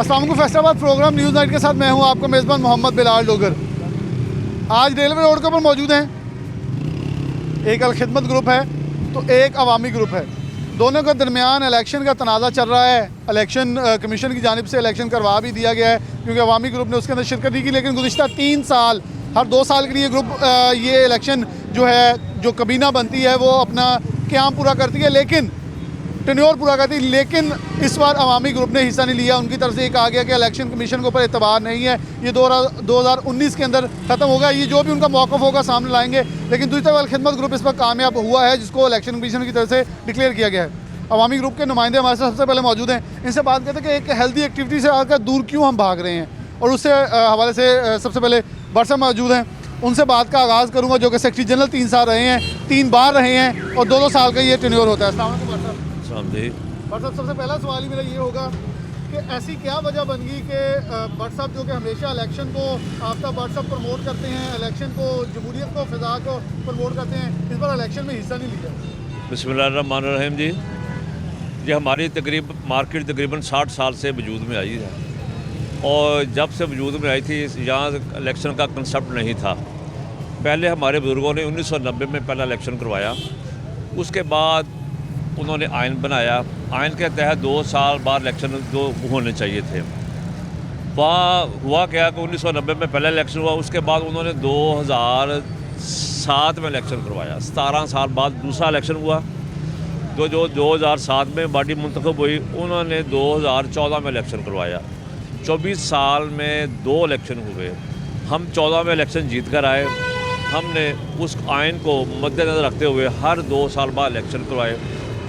अस्सलाम वालेकुम। Faisalabad programme news night के साथ मैं हूं आपका मेज़बान मोहम्मद बिलाल डोगर। आज रेलवे रोड के ऊपर मौजूद हैं। एक अलखिदमत ग्रुप है तो एक अवामी ग्रुप है। दोनों के दरमियान इलेक्शन का तनाज़ा चल रहा है। इलेक्शन कमीशन की जानिब से इलेक्शन करवा भी दिया गया है क्योंकि अवामी ग्रुप ने उसके अंदर शिरकत नहीं की। लेकिन गुज़िश्ता 3 साल हर 2 साल के लिए ग्रुप ये इलेक्शन जो है जो कबीना बनती है वो अपना क़याम पूरा करती है, लेकिन टेन्योर पूरा करती है। लेकिन इस बार अवामी ग्रुप ने हिस्सा नहीं लिया। उनकी तरफ से ये कहा गया कि इलेक्शन कमीशन के ऊपर एतबार नहीं है, ये 2019 के अंदर ख़त्म होगा, ये जो भी उनका मौक़िफ़ होगा सामने लाएंगे। लेकिन दूसरी तरफ अलखिदमत ग्रुप इस पर कामयाब हुआ है जिसको इलेक्शन कमीशन की तरफ से डिक्लेयर किया गया है। अवामी ग्रुप के नुमाइंदे हमारे साथ सबसे पहले मौजूद हैं। इनसे बात करते हैं कि एक हेल्दी एक्टिविटी से आकर दूर क्यों हम भाग रहे हैं, और उससे हवाले से सबसे पहले बट साहब मौजूद हैं। उनसे बात का आगाज़ करूँगा जो कि सेक्रेटरी जनरल 3 साल रहे हैं, 3 बार रहे हैं और 2-2 साल का ये टेन्योर होता है। अस्सलाम वालेकुम बट साहब। बट साहब, सबसे पहला सवाल ही मेरा ये होगा कि ऐसी क्या वजह बन गई कि बट साहब जो कि हमेशा इलेक्शन को आफ्ता बट साहब प्रमोट करते हैं, इलेक्शन को, जमहूरियत को, फ़िज़ा को प्रमोट करते हैं, इस बार इलेक्शन में हिस्सा नहीं लिया। बिस्मिल्लाहिर्रहमानिर्रहीम जी। ये हमारी मार्केट तकरीबन 60 साल से वजूद में आई है, और जब से वजूद में आई थी यहाँ इलेक्शन का कंसेप्ट नहीं था। पहले हमारे बुज़ुर्गों ने 1990 में पहला इलेक्शन करवाया, उसके बाद उन्होंने आइन बनाया। आइन के तहत 2 साल बाद इलेक्शन जो होने चाहिए थे। वहाँ हुआ क्या कि 1990 में पहला इलेक्शन हुआ, उसके बाद उन्होंने 2007 में इलेक्शन करवाया। 17 साल बाद दूसरा इलेक्शन हुआ। जो 2007 में बॉडी मुंतखब हुई, उन्होंने 2014 में इलेक्शन करवाया। 24 साल में 2 इलेक्शन हुए। हम 14 में इलेक्शन जीत कर आए। हमने उस आइन को मद्देनज़र रखते हुए हर 2 साल बाद इलेक्शन करवाए।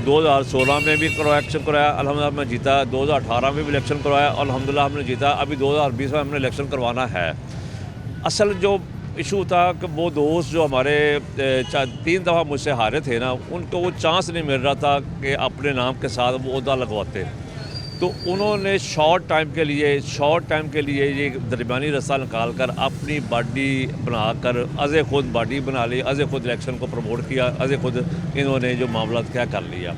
2016 में भी इलेक्शन करवाया, अल्हम्दुलिल्लाह मैं जीता। 2018 में भी इलेक्शन करवाया, अल्हम्दुलिल्लाह हमने जीता। अभी 2020 में हमने इलेक्शन करवाना है। असल जो इशू था कि वो दोस्त जो हमारे 3 दफ़ा मुझसे हारे थे ना, उनको वो चांस नहीं मिल रहा था कि अपने नाम के साथ वो ओहदा लगवाते। तो उन्होंने शॉर्ट टाइम के लिए ये दरमियानी रास्ता निकाल कर अपनी बॉडी बनाकर अज़े खुद बॉडी बना ली, अज़े खुद इलेक्शन को प्रमोट किया, अज़े खुद इन्होंने जो मामला क्या कर लिया।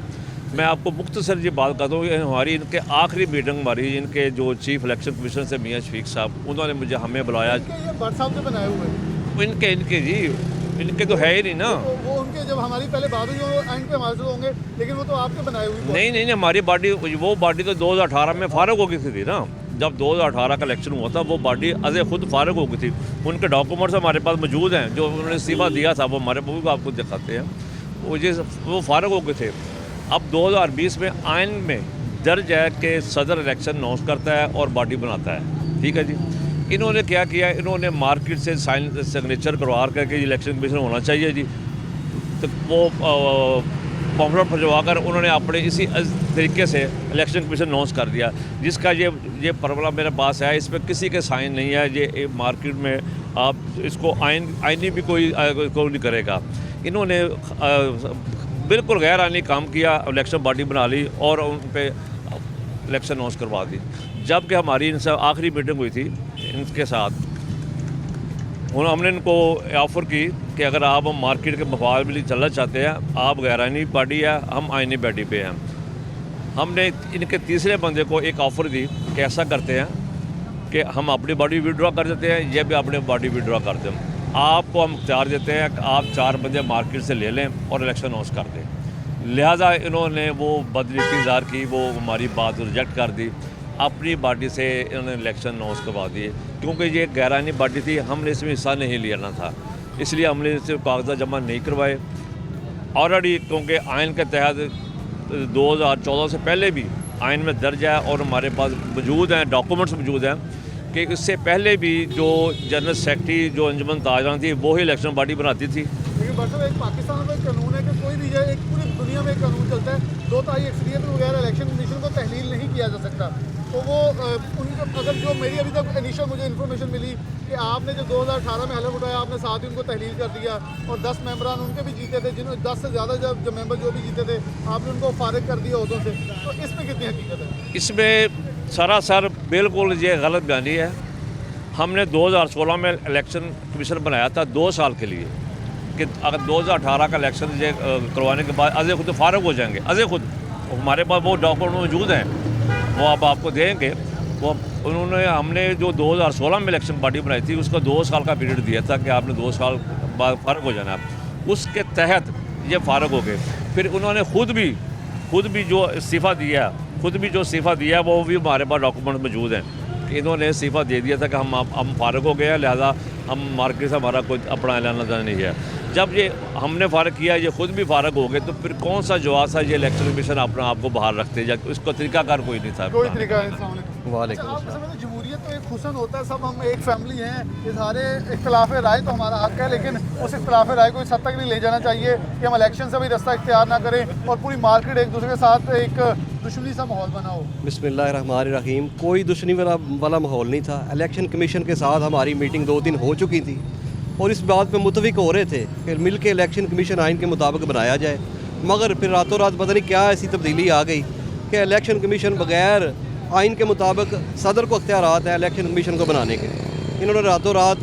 मैं आपको मुख्तसर ये बात करता हूँ कि हमारी इनके आखिरी मीटिंग हमारी इनके जो चीफ इलेक्शन कमीशन से मियाँ शफीक साहब, उन्होंने हमें बुलाया। बट साहब से बनाए हुए इनके जी इनके तो है ही नहीं ना। वो उनके जब हमारी पहले बात हुई वो एंड पे हमारे साथ होंगे, लेकिन वो तो आपके बनाए हुए। नहीं, हमारी बॉडी, वो बॉडी तो 2018 में फारग हो गई थी ना। जब 2018 का इलेक्शन हुआ था वो बॉडी अज़े खुद फारग हो गई थी। उनके डॉक्यूमेंट्स हमारे पास मौजूद हैं, जो उन्होंने इस्तीफ़ा दिया था वो हमारे को आपको दिखाते हैं। वो फारग हो गए थे। अब 2020 में आइन में दर्ज है कि सदर इलेक्शन अनाउंस करता है और बॉडी बनाता है। ठीक है जी। इन्होंने क्या किया, इन्होंने मार्केट से सिग्नेचर करवा करके इलेक्शन कमीशन होना चाहिए जी, तो वो पॉम्फलेट फंसवा कर उन्होंने अपने इसी तरीके से इलेक्शन कमीशन अनाउंस कर दिया, जिसका ये प्रॉब्लम मेरे पास है। इस पर किसी के साइन नहीं है। ये मार्केट में आप इसको आइनी भी कोई नहीं करेगा। इन्होंने बिल्कुल गैर आइनी काम किया, इलेक्शन बॉडी बना ली और उन पर इलेक्शन अनाउंस करवा दी। जबकि हमारी इनसे आखिरी मीटिंग हुई थी इनके साथ, हमने इनको ऑफ़र की कि अगर आप मार्केट के मफाद में चलना चाहते हैं, आप गैर आइनी पार्टी है, हम आइनी पार्टी पे हैं। हमने इनके तीसरे बंदे को एक ऑफ़र दी कि ऐसा करते हैं कि हम अपनी बॉडी विड्रॉ कर देते हैं, ये भी अपनी बॉडी विड्रॉ कर दें। आपको हम इख्तियार देते हैं कि आप 4 बंदे मार्केट से ले लें और इलेक्शन अनाउंस कर दें। लिहाजा इन्होंने वो बदनीति ज़ाहिर की, वो हमारी बात रिजेक्ट कर दी। अपनी पार्टी से इन्होंने इलेक्शन अनाउंस करवा दिए, क्योंकि ये गैरानी पार्टी थी, हमने इसमें हिस्सा नहीं लेना था, इसलिए हमने इससे कागजात जमा नहीं करवाए। ऑलरेडी क्योंकि आइन के तहत 2014 से पहले भी आइन में दर्ज है और हमारे पास मौजूद हैं, डॉक्यूमेंट्स मौजूद हैं कि इससे पहले भी जो जनरल सेक्रेटरी जो अंजुमन ताजरान थी वो ही इलेक्शन बॉडी बनाती थी। लेकिन बट एक पाकिस्तान में कानून है कि कोई भी जाए, एक पूरी दुनिया में एक कानून चलता है, 2/3 अक्सरियत वगैरह इलेक्शन कमीशन को तहलील नहीं किया जा सकता। तो वो उनके अगर जो मेरी अभी तक इनिशियल मुझे इन्फॉर्मेशन मिली कि आपने जो 2018 में हलफ उठाया, आपने साथ ही उनको तहलील कर दिया और 10 मेंबरान उनके भी जीते थे, जिन्होंने 10 से ज़्यादा जो मेंबर जो भी जीते थे, आपने उनको फारिग कर दिया उहदों से। तो इसमें कितनी हकीकत है? इसमें सरासर बिल्कुल ये गलत बयानी है। हमने 2016 में इलेक्शन कमीशन बनाया था 2 साल के लिए कि अगर 2018 का इलेक्शन करवाने के बाद अज़े खुद फारग हो जाएंगे। अज़े खुद हमारे पास वो डॉक्यूमेंट मौजूद हैं, वो आपको देंगे। वो उन्होंने हमने जो 2016 में इलेक्शन पार्टी बनाई थी उसको 2 साल का पीरियड दिया था कि आपने 2 साल बाद फ़ारग हो जाना है। उसके तहत ये फ़ारग हो गए। फिर उन्होंने खुद भी जो इस्तीफ़ा दिया वो भी हमारे पास डॉक्यूमेंट मौजूद हैं। इन्होंने इस्तीफ़ा दे दिया था कि हम फ़ारग हो गए हैं, लिहाजा हम मार्केट से हमारा कोई अपना ऐलान नहीं है। जब ये हमने फ़ारग किया, ये खुद भी फ़ारग हो गए, तो फिर कौन सा जवाब था ये इलेक्शन कमीशन अपना आपको बाहर रखते या उसका तरीकाकार कोई नहीं था। कोई तरीका नहीं। वालेकुम आप समझते हैं जमहूरियत तो एक हुस्न होता है, सब हम एक फैमिली हैं, ये सारे इख्तिलाफ राय तो हमारा हक है, लेकिन उस इख्तिलाफ राय को इस हद तक नहीं ले जाना चाहिए कि हम इलेक्शन से भी रास्ता इख्तियार ना करें और पूरी मार्केट एक दूसरे के साथ एक दुश्मनी सा माहौल बना हो। बिस्मिल्लाहिर्रहमानिर्रहीम। कोई दुश्मनी वाला माहौल नहीं था। इलेक्शन कमीशन के साथ हमारी मीटिंग 2 दिन हो चुकी थी और इस बात पे मुतफिक हो रहे थे कि मिल के इलेक्शन कमीशन आइन के मुताबिक बनाया जाए, मगर फिर रातों रात पता नहीं क्या ऐसी तब्दीली आ गई कि इलेक्शन कमीशन बगैर आइन के मुताबिक सदर को अख्तियारात है इलेक्शन कमीशन को बनाने के। इन्होंने रातों रात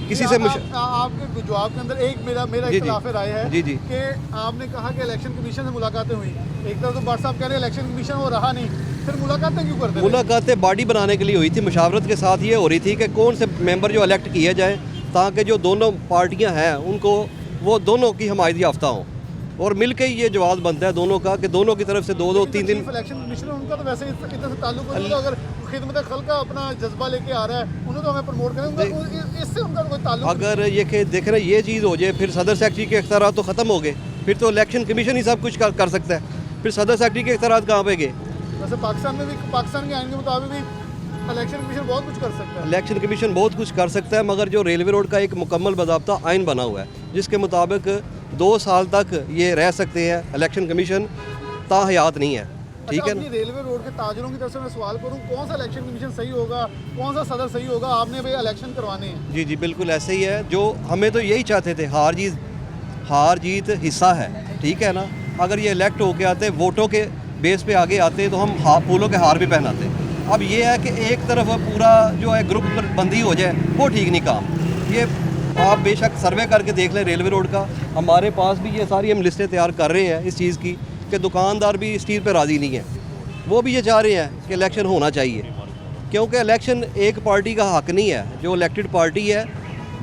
किसी से आपके जवाब के अंदर एक मेरा इख्तिलाफ राय है जी कि आपने कहा कि इलेक्शन कमीशन से मुलाकातें हुई। एक तरफ तो भट्ट साहब कह रहे हैं इलेक्शन कमीशन वो रहा नहीं, फिर मुलाकातें क्यों करते? मुलाकातें बॉडी बनाने के लिए हुई थी, मुशावरत के साथ ये हो रही थी कि कौन से मेंबर जो इलेक्ट किए जाए ताकि जो दोनों पार्टियां हैं उनको वो दोनों की हमायत याफ्ता हों और मिल के ये जवाब बनता है दोनों का कि दोनों की तरफ से 2-3 दिन। इलेक्शन कमीशन उनका तो वैसे इतना से ताल्लुक नहीं है, अगर खिदमत खल्क का अपना जज्बा लेके आ रहा है उन्हें तो हमें प्रमोट करें, इससे उनका कोई ताल्लुक। अगर ये कि देख रहे ये चीज़ हो जाए फिर सदर सेक्रेटरी के इख्तियार तो ख़त्म हो गए, फिर तो इलेक्शन कमीशन ही सब कुछ कर सकता है, फिर सदर सेक्रेटरी के इख्तियार कहाँ पे गए? वैसे पाकिस्तान में भी पाकिस्तान के आइन के मुताबिक भी इलेक्शन कमीशन बहुत कुछ कर सकता है। इलेक्शन कमीशन बहुत कुछ कर सकता है, मगर जो रेलवे रोड का एक मुकम्मल बाज़ाब्ता आइन बना हुआ है जिसके मुताबिक 2 साल तक ये रह सकते हैं, इलेक्शन कमीशन ताहयात नहीं है। ठीक है ना? रेलवे रोड के ताजरों की तरफ से मैं सवाल करूं, कौन सा इलेक्शन कमीशन सही होगा, कौन सा सदर सही होगा? आपने भाई इलेक्शन करवाने हैं। जी बिल्कुल ऐसे ही है। जो हमें तो यही चाहते थे, हार जीत हिस्सा है, ठीक है ना। अगर ये इलेक्ट होके आते, वोटों के बेस पे आगे आते तो हम फूलों के हार भी पहनाते। अब ये है कि एक तरफ पूरा जो है ग्रुप पर बंदी हो जाए, वो ठीक नहीं काम। ये आप बेशक सर्वे करके देख लें रेलवे रोड का, हमारे पास भी ये सारी हम लिस्टें तैयार कर रहे हैं इस चीज़ की कि दुकानदार भी इस चीज़ पे राज़ी नहीं है। वो भी ये चाह रहे हैं कि इलेक्शन होना चाहिए, क्योंकि इलेक्शन एक पार्टी का हक नहीं है। जो इलेक्टेड पार्टी है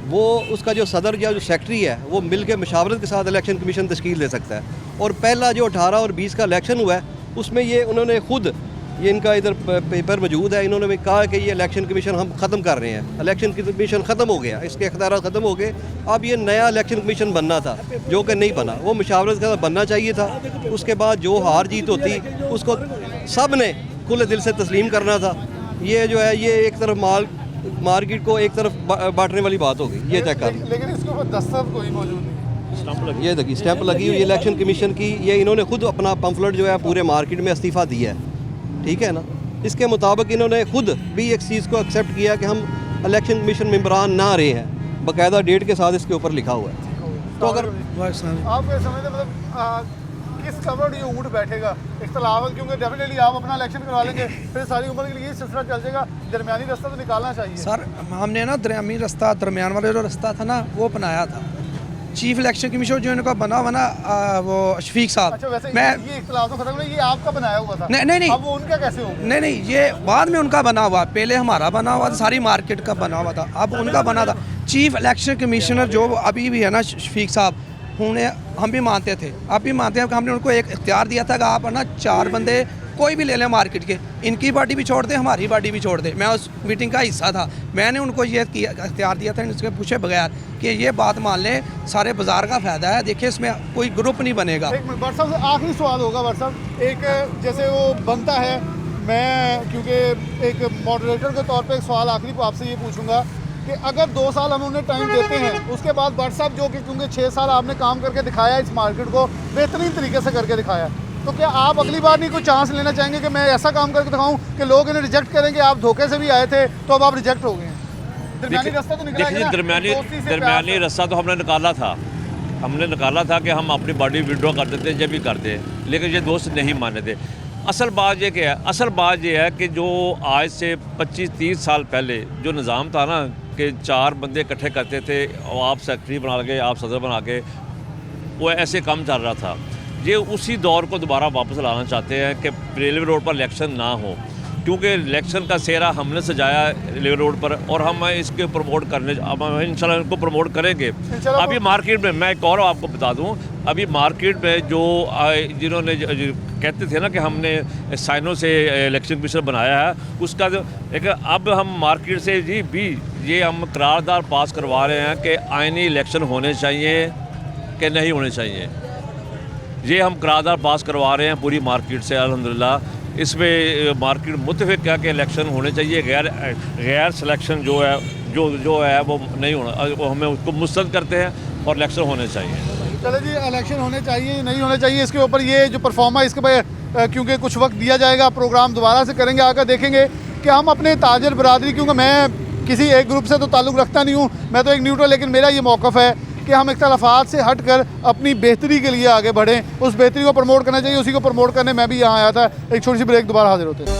वो उसका जो सदर या जो सेक्रेटरी है वो मिल के मशावरत के साथ इलेक्शन कमीशन तश्कील दे सकता है। और पहला जो 18 और 20 का इलेक्शन हुआ है उसमें ये उन्होंने खुद, ये इनका इधर पेपर मौजूद है, इन्होंने कहा कि ये इलेक्शन कमीशन हम ख़त्म कर रहे हैं। इलेक्शन कमीशन ख़त्म हो गया, इसके इख्तियार ख़त्म हो गए। अब ये नया इलेक्शन कमीशन बनना था जो कि नहीं बना, वो मुशावरत का बनना चाहिए था। उसके बाद जो हार जीत होती उसको सब ने खुले दिल से तस्लीम करना था। ये जो है ये एक तरफ मार्केट को एक तरफ बांटने वाली बात हो गई। ये चेक कर, लेकिन इसके ऊपर दस्तखत कोई मौजूद नहीं। ये देखिए स्टैंप लगी हुई इलेक्शन कमीशन की। ये इन्होंने खुद अपना पम्फलेट जो है पूरे मार्केट में इस्तीफ़ा दिया है, ठीक है ना। इसके मुताबिक इन्होंने खुद भी एक चीज़ को एक्सेप्ट किया कि हम इलेक्शन कमीशन मेंबरान ना रहे हैं, बाकायदा डेट के साथ इसके ऊपर लिखा हुआ है। तो अगर आप ये समझते मतलब किस कवर ये ऊँट बैठेगा इख्तिलाफ, क्योंकि डेफिनेटली आप अपना इलेक्शन करवा लेंगे फिर सारी उम्र के लिए ये सिलसिला चल जाएगा। दरमियानी रास्ता तो निकालना चाहिए सर। हमने ना दरमियान वाले जो रास्ता था ना वो बनाया था। चीफ इलेक्शन कमीशन जो इनका बना हुआ ना वो शफीक साहब। अच्छा, वैसे मैं ये इख्तिलाफ तो खत्म नहीं, ये आपका बनाया हुआ था। नहीं अब वो उनका कैसे होगा? नहीं ये बाद में उनका बना हुआ, पहले हमारा बना हुआ था, सारी मार्केट का बना हुआ था, अब उनका बना था। चीफ इलेक्शन कमिश्नर जो अभी भी है ना शफीक साहब, उन्हें हम भी मानते थे, अब भी मानते हैं कि हमने उनको एक इख्तियार दिया था कि आप है ना 4 बंदे कोई भी ले लें मार्केट के, इनकी पार्टी भी छोड़ दें, हमारी पार्टी भी छोड़ दें। मैं उस मीटिंग का हिस्सा था, मैंने उनको ये इख्तियार दिया था इसके पूछे बगैर कि ये बात मान लें, सारे बाजार का फ़ायदा है। देखिए इसमें कोई ग्रुप नहीं बनेगा। एक मिनट भट्ट साहब, आखिरी सवाल होगा भट्ट साहब। एक जैसे वो बनता है, मैं क्योंकि एक मॉडरेटर के तौर पे एक सवाल आखिरी को आपसे ये पूछूंगा कि अगर 2 साल हम उन्हें टाइम देते हैं, उसके बाद भट्ट साहब जो कि क्योंकि 6 साल आपने काम करके दिखाया इस मार्केट को बेहतरीन तरीके से करके दिखाया, तो क्या आप अगली बार नहीं कोई चांस लेना चाहेंगे कि मैं ऐसा काम करके दिखाऊं कि लोग इन्हें रिजेक्ट करेंगे, आप धोखे से भी आए थे तो अब आप रिजेक्ट हो गए हैं? दरमियानी रास्ता तो निकला है ना? दरमियानी रास्ता तो हमने निकाला था कि हम अपनी बॉडी विड्रॉ कर देते जब भी करते, लेकिन ये दोस्त नहीं माने थे। असल बात ये क्या है, असल बात ये है कि जो आज से 25-30 साल पहले जो निज़ाम था ना कि 4 बंदे इकट्ठे करते थे और आप सेक्रेटरी बना के, आप सदर बना के, वो ऐसे काम चल रहा था। ये उसी दौर को दोबारा वापस लाना चाहते हैं कि रेलवे रोड पर इलेक्शन ना हो। क्योंकि इलेक्शन का सेहरा हमने सजाया है रेलवे रोड पर और हम इसके प्रमोट करने अब हम इंशाल्लाह इनको प्रमोट करेंगे। अभी मार्केट में मैं एक और आपको बता दूं, अभी मार्केट में जो जिन्होंने जो कहते थे ना कि हमने साइनों से इलेक्शन कमीशन बनाया है, उसका एक अब हम मार्केट से जी भी ये हम करारदार पास करवा रहे हैं कि आईनी इलेक्शन होने चाहिए कि नहीं होने चाहिए। ये हम करारदार पास करवा रहे हैं पूरी मार्केट से अल्हम्दुलिल्लाह। इसमें मार्केट मुत्तफिक है कि इलेक्शन होने चाहिए, गैर सिलेक्शन जो है वो नहीं होना, वो हमें उसको मुस्तरद करते हैं और इलेक्शन होने चाहिए। चले जी, इलेक्शन होने चाहिए नहीं होने चाहिए, इसके ऊपर ये जो परफॉर्मा है इसके पर क्योंकि कुछ वक्त दिया जाएगा, प्रोग्राम दोबारा से करेंगे, आकर देखेंगे कि हम अपने ताजर बरादरी, क्योंकि मैं किसी एक ग्रुप से तो ताल्लुक़ रखता नहीं हूँ, मैं तो एक न्यूट्रल, लेकिन मेरा ये मौक़िफ़ है कि हम इख्तलाफात से हट कर अपनी बेहतरी के लिए आगे बढ़ें, उस बेहतरी को प्रमोट करना चाहिए। उसी को प्रमोट करने मैं भी यहाँ आया था। एक छोटी सी ब्रेक, दोबारा हाजिर होते हैं।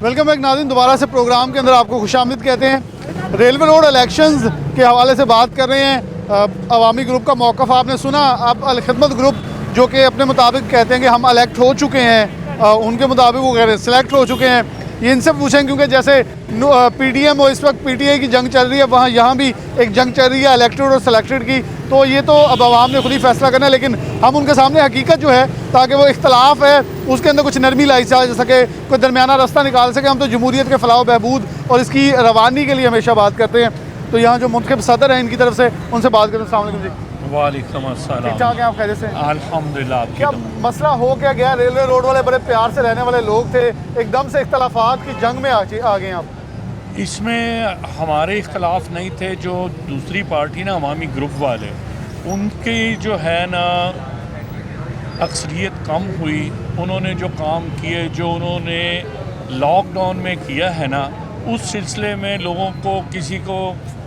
वेलकम बैक नाज़रीन, दोबारा से प्रोग्राम के अंदर आपको खुशामदीद कहते हैं। रेलवे रोड इलेक्शंस के हवाले से बात कर रहे हैं। अवामी ग्रुप का मौक़िफ़ आपने सुना। अब अल खिदमत ग्रुप जो कि अपने मुताबिक कहते हैं कि हम इलेक्ट हो चुके हैं, उनके मुताबिक वो कह रहे हैं सिलेक्ट हो चुके हैं। ये इनसे पूछें, क्योंकि जैसे पीडीएम और इस वक्त पीटीआई की जंग चल रही है, वहाँ यहाँ भी एक जंग चल रही है इलेक्टेड और सिलेक्टेड की। तो ये तो अब आवाम ने खुद ही फैसला करना है, लेकिन हम उनके सामने हकीकत जो है, ताकि वो इख्तलाफ है उसके अंदर कुछ नरमी लाई जा सके, कोई दरमियाना रास्ता निकाल सके। हम तो जमहूरियत के फलाह बहबूद और इसकी रवानी के लिए हमेशा बात करते हैं। तो यहाँ जो मुंतखब सदर हैं इनकी तरफ से उनसे बात करें। अस्सलाम वालेकुम जी। वालेकुम अस्सलाम। ठीक ठाक हैं आप? खैरियत से? अल्हम्दुलिल्लाह। क्या मसला हो क्या गया? रेलवे रोड वाले बड़े प्यार से रहने वाले लोग थे, एकदम से इख्तलाफात की जंग में आ गए आप। इसमें हमारे इख्तलाफ नहीं थे, जो दूसरी पार्टी ना अवामी ग्रुप वाले, उनकी जो है ना अक्सरियत कम हुई। उन्होंने जो काम किए, जो उन्होंने लॉकडाउन में किया है ना, उस सिलसिले में लोगों को किसी को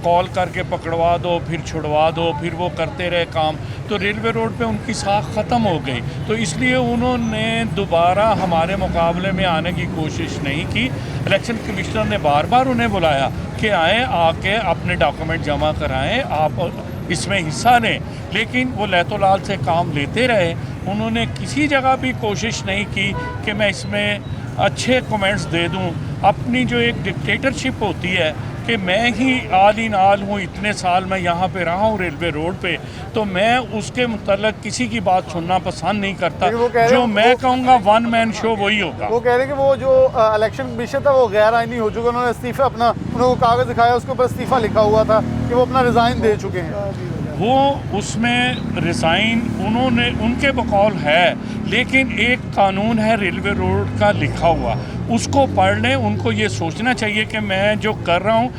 कॉल करके पकड़वा दो, फिर छुड़वा दो, फिर वो करते रहे काम, तो रेलवे रोड पे उनकी साख ख़त्म हो गई। तो इसलिए उन्होंने दोबारा हमारे मुकाबले में आने की कोशिश नहीं की। इलेक्शन कमिश्नर ने बार बार उन्हें बुलाया कि आएँ, आके अपने डॉक्यूमेंट जमा कराएं, आप इसमें हिस्सा लें, लेकिन वो लैतोलाल से काम लेते रहे। उन्होंने किसी जगह भी कोशिश नहीं की कि मैं इसमें अच्छे कमेंट्स दे दूं। अपनी जो एक डिक्टेटरशिप होती है कि मैं ही आल इन आल हूँ, इतने साल मैं यहाँ पे रहा हूँ रेलवे रोड पे, तो मैं उसके मुतल्लिक़ किसी की बात सुनना पसंद नहीं करता। जो मैं कहूँगा वन मैन शो वही होगा। वो कह रहे हैं कि वो जो इलेक्शन कमीशन था वो गैर आईनी हो चुका। उन्होंने इस्तीफा अपना, उन्होंने कागज़ दिखाया, उसके ऊपर इस्तीफा लिखा हुआ था कि वो अपना रिज़ाइन दे चुके हैं। वो उसमें रिज़ाइन उन्होंने, उनके बकौल है, लेकिन एक कानून है रेलवे रोड का लिखा हुआ, उसको पढ़ लें। उनको ये सोचना चाहिए कि मैं जो कर रहा हूँ,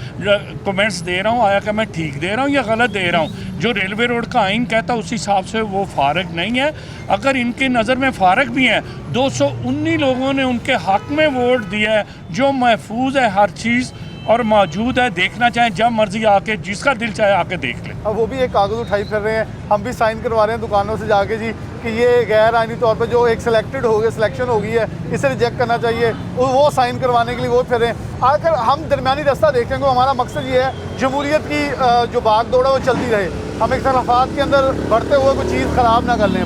कमेंट्स दे रहा हूँ, आया कि मैं ठीक दे रहा हूँ या गलत दे रहा हूँ। जो रेलवे रोड का आइन कहता है उस हिसाब से वो फारग नहीं है। अगर इनकी नज़र में फारग भी हैं, 219 लोगों ने उनके हक़ में वोट दिया है, जो महफूज है हर चीज़ और मौजूद है। देखना चाहें जब मर्जी आके, जिसका दिल चाहे आके देख ले। अब वो भी एक कागज़ उठाई फिर रहे हैं, हम भी साइन करवा रहे हैं दुकानों से जाके जी कि ये गैर आईनी तौर पे जो एक सिलेक्टेड हो गया, सिलेक्शन हो गई है, इसे रिजेक्ट करना चाहिए। वो साइन करवाने के लिए वो फिर रहे हैं। आकर हम दरमियानी रास्ता देखते हैं। हमारा मकसद ये है जमहूरियत की जो भाग दौड़ है वो चलती रहे, हम इख्तलाफात के अंदर बढ़ते हुए कोई चीज़ ख़राब ना कर लें।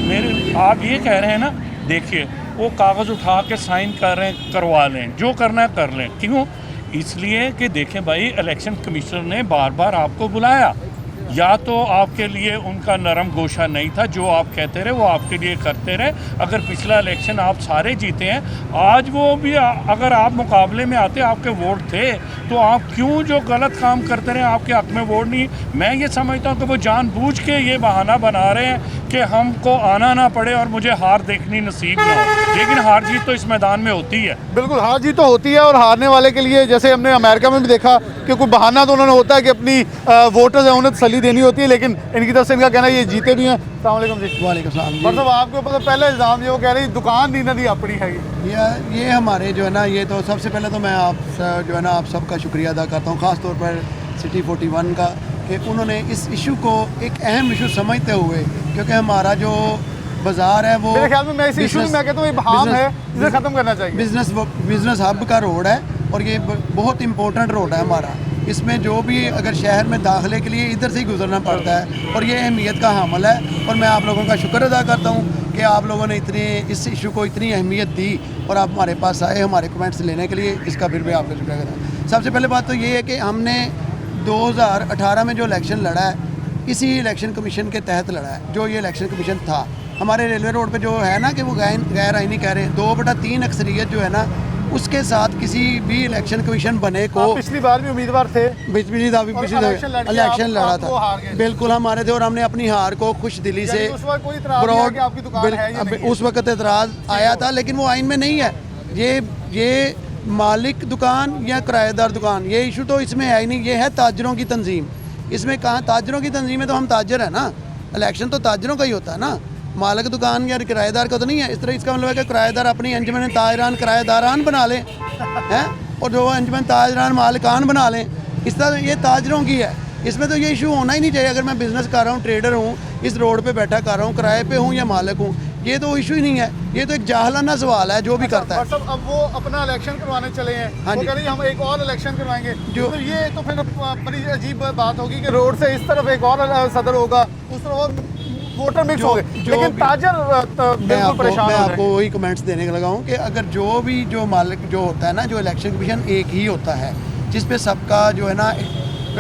मेरे आप ये कह रहे हैं ना, देखिए वो कागज़ उठा के साइन कर रहे हैं, करवा लें, जो करना है कर लें। क्यों? इसलिए कि देखें भाई, इलेक्शन कमिश्नर ने बार बार आपको बुलाया, या तो आपके लिए उनका नरम गोशा नहीं था, जो आप कहते रहे वो आपके लिए करते रहे। अगर पिछला इलेक्शन आप सारे जीते हैं, आज वो भी अगर आप मुकाबले में आते, आपके वोट थे, तो आप क्यों जो गलत काम करते रहे, आपके हक़ में वोट नहीं। मैं ये समझता हूँ कि वो जानबूझ के ये बहाना बना रहे हैं कि हमको आना ना पड़े और मुझे हार देखनी नसीब ना हो। लेकिन हार जीत तो इस मैदान में होती है। बिल्कुल, हार जीत तो होती है, और हारने वाले के लिए, जैसे हमने अमेरिका में भी देखा कि कोई बहाना तो उन्होंने होता है कि अपनी वोटर्स हैं उन्हें तसल्ली देनी होती है, लेकिन इनकी तरफ से इनका कहना है ये जीते भी हैं। अस्सलाम वालेकुम जी। वालेकुम सलाम जी। मतलब आपके ऊपर तो पहले इल्ज़ाम ये वो कह रही दुकान दी ना दी अपनी है। ये हमारे जो है ना, ये तो सबसे पहले तो मैं आप जो है ना आप सबका शुक्रिया अदा करता हूँ, ख़ास तौर पर सिटी 41 का, कि उन्होंने इस इशू को एक अहम इशू समझते हुए, क्योंकि हमारा जो बाज़ार है वो, मेरे ख्याल में मैं इस इशू में मैं कहता हूँ ये बहाम है, इसे ख़त्म करना चाहिए। बिजनेस हब का रोड है और ये बहुत इंपॉर्टेंट रोड है हमारा। इसमें जो भी अगर शहर में दाखिले के लिए इधर से ही गुजरना पड़ता है और ये अहमियत का हामिल है। और मैं आप लोगों का शुक्र अदा करता हूँ कि आप लोगों ने इस इशू को इतनी अहमियत दी और आप हमारे पास आए हमारे कमेंट्स लेने के लिए, इसका फिर मैं आपका शुक्रिया करता हूँ। सबसे पहले बात तो ये है कि हमने 2018 में जो इलेक्शन लड़ा है इसी इलेक्शन कमीशन के तहत लड़ा है। जो ये इलेक्शन कमीशन था हमारे रेलवे रोड पे जो है ना कि वो गैर आईनी कह रहे हैं, 2/3 अक्सरियत जो है ना उसके साथ किसी भी इलेक्शन कमीशन बने को आप पिछली बार भी उम्मीदवार थे, पिछली इलेक्शन लड़ा था, बिल्कुल हम हारे थे और हमने अपनी हार को खुश दिली से उस वक्त कोई इतराज़ नहीं है कि आपकी दुकान है या नहीं है? उस वक्त एतराज़ आया था लेकिन वो आइन में नहीं है। ये मालिक दुकान या किराएदार दुकान ये इशू तो इसमें है ही नहीं। ये है ताजरों की तंजीम। इसमें कहाँ ताजरों की तंजीम है, तो हम ताजर है ना, इलेक्शन तो ताजरों का ही होता है ना, मालिक दुकान या किराएदार का तो नहीं है। इस तरह इसका मतलब है कि किराएदार अपनी अंजमन ताजरान किराएदारान बना लें हैं और जो अंजमन ताजरान मालिकान बना लें। इस तरह ये ताजरों की है, इसमें तो ये इशू होना ही नहीं चाहिए। अगर मैं बिज़नेस कर रहा हूँ, ट्रेडर हूँ, इस रोड पे बैठा कर रहा हूँ, किराए पे हूँ या मालिक हूँ, ये तो इशू ही नहीं है। ये तो एक जाहलाना सवाल है जो भी करता है। अब वो अपना इलेक्शन करवाने चले हैं, हाँ वो जी। कह रहे हैं हम एक और इलेक्शन करवाएंगे, जो तो ये तो फिर बड़ी अजीब बात होगी कि रोड से इस तरफ एक और सदर होगा, उस तरफ और वोटर मिक्स हो गए, लेकिन ताजर बिल्कुल परेशान मैं हो आपको वही कमेंट्स देने का लगा हूँ कि अगर जो मालिक जो होता है ना, जो इलेक्शन कमीशन एक ही होता है जिस पे सबका जो है ना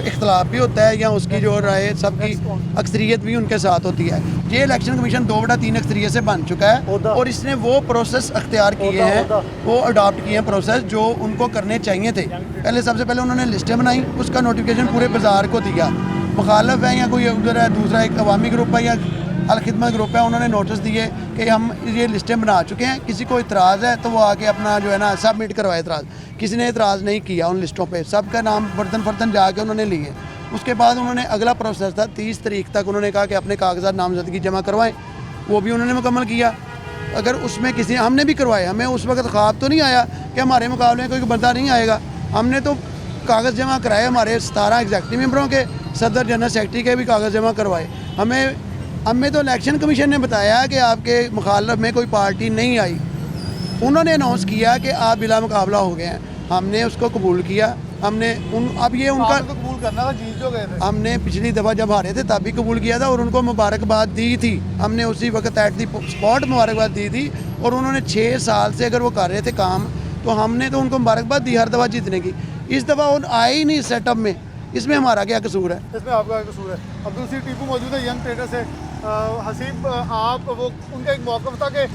इख्तलाफ भी होता है या उसकी जो राय सबकी अक्सरियत भी उनके साथ होती है। ये इलेक्शन कमीशन 2/3 अक्सरियत से बन चुका है और इसने वो प्रोसेस अख्तियार किए हैं, वो अडॉप्ट किए हैं प्रोसेस जो उनको करने चाहिए थे। सबसे पहले उन्होंने लिस्टें बनाई, उसका नोटिफिकेशन पूरे बाज़ार को दिया। मुखालफ है या कोई उधर है, दूसरा एक अवामी ग्रुप है या अलखिदमत ग्रुप है, उन्होंने नोटिस दिए कि हम ये लिस्टें बना चुके हैं, किसी को इतराज़ है तो वो आके अपना जो है ना सबमिट करवाए इतराज़। किसी ने इतराज़ नहीं किया उन लिस्टों पे, सबका नाम फर्दन जाके उन्होंने लिए। उसके बाद उन्होंने अगला प्रोसेस था 30 तारीख तक उन्होंने कहा कि अपने कागजात नामजदगी जमा करवाएं, वो भी उन्होंने मुकम्मल किया। अगर उसमें किसी हमने भी करवाए, हमें उस वक्त ख्वाब तो नहीं आया कि हमारे मुकाबले में कोई बंदा नहीं आएगा। हमने तो कागज़ जमा कराए, हमारे 17 एग्जेक्टिव मेंबरों के, सदर जनरल सेक्रेटरी के भी कागज़ जमा करवाए। हमें तो इलेक्शन कमीशन ने बताया कि आपके मुखालफ में कोई पार्टी नहीं आई। उन्होंने अनाउंस किया कि आप बिला मुकाबला हो गए हैं, हमने उसको कबूल किया। हमने अब ये उनका तो कबूल करना था, जीत जो गए थे। हमने पिछली दफ़ा जब हारे थे तब भी कबूल किया था और उनको मुबारकबाद दी थी। हमने उसी वक्त एट दी स्पॉट मुबारकबाद दी थी और उन्होंने 6 साल से अगर वो कर रहे थे काम तो हमने तो उनको मुबारकबाद दी हर दफ़ा जीतने की। इस दफ़ा वो आए ही नहीं सेटअप में, इसमें हमारा क्या कसूर है? इसमें आपका कसूर है। अब दूसरी टीपू मौजूद है यंग ट्रेडर से। हसीब, आप वो उनका एक मौक़िफ़ था कि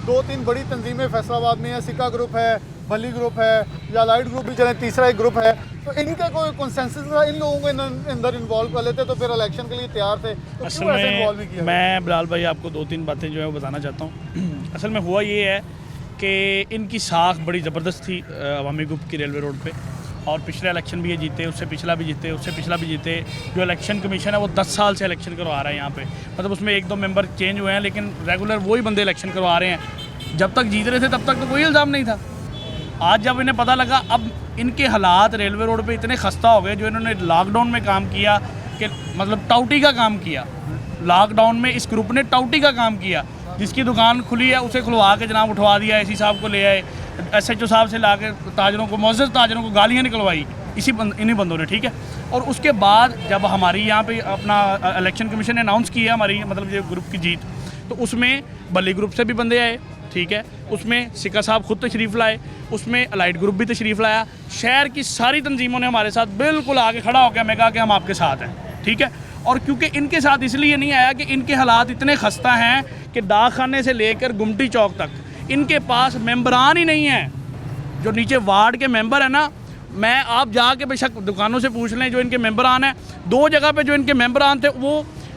2-3 बड़ी तंजीमें फैसलाबाद में है, सिक्का ग्रुप है, भली ग्रुप है या लाइट ग्रुप भी चले, तीसरा एक ग्रुप है, तो इनका कोई कंसेंसस था, इन लोगों को अंदर इन्वॉल्व कर लेते तो फिर इलेक्शन के लिए तैयार थे, तो असल क्यों ऐसे इन्वॉल्व में किया? मैं बिलाल भाई आपको 2-3 बातें जो है वो बताना चाहता हूँ। असल में हुआ ये है कि इनकी साख बड़ी ज़बरदस्त थी अवामी ग्रुप की रेलवे रोड पे, और पिछले इलेक्शन भी ये जीते, उससे पिछला भी जीते, उससे पिछला भी जीते। जो इलेक्शन कमीशन है वो 10 साल से इलेक्शन करवा रहा है यहाँ पे, मतलब उसमें 1-2 मेंबर चेंज हुए हैं लेकिन रेगुलर वही बंदे इलेक्शन करवा रहे हैं। जब तक जीत रहे थे तब तक तो कोई इल्ज़ाम नहीं था। आज जब इन्हें पता लगा, अब इनके हालात रेलवे रोड पे इतने खस्ता हो गए, जो इन्होंने लॉकडाउन में काम किया कि मतलब टाउटी का काम किया। लॉकडाउन में इस ग्रुप ने टाउटी का काम किया, जिसकी दुकान खुली है उसे खुलवा के जनाब उठवा दिया, एसी साहब को ले आए, SHO साहब से ला के ताजरों को, मुअज़्ज़ज़ ताजरों को गालियाँ निकलवाई इन्हीं बंदों ने, ठीक है। और उसके बाद जब हमारी यहाँ पे अपना इलेक्शन कमीशन ने अनाउंस किया हमारी मतलब ये ग्रुप की जीत, तो उसमें बली ग्रुप से भी बंदे आए, ठीक है, उसमें सिक्का साहब खुद तशरीफ़ लाए, उसमें अलाइट ग्रुप भी तशरीफ़ लाया। शहर की सारी तंजीमों ने हमारे साथ बिल्कुल आगे खड़ा होकर हमें कहा कि हम आपके साथ हैं, ठीक है। और क्योंकि इनके साथ इसलिए नहीं आया कि इनके हालात इतने खस्ता हैं कि डाक खाने से लेकर गुमटी चौक तक इनके पास मेंबरान ही नहीं है। जो नीचे वार्ड के मेंबर है ना, मैं आप जाके बेशक दुकानों से पूछ लें, जो इनके मेंबरान हैं, 2 जगह पे जो इनके मेंबरान थे वो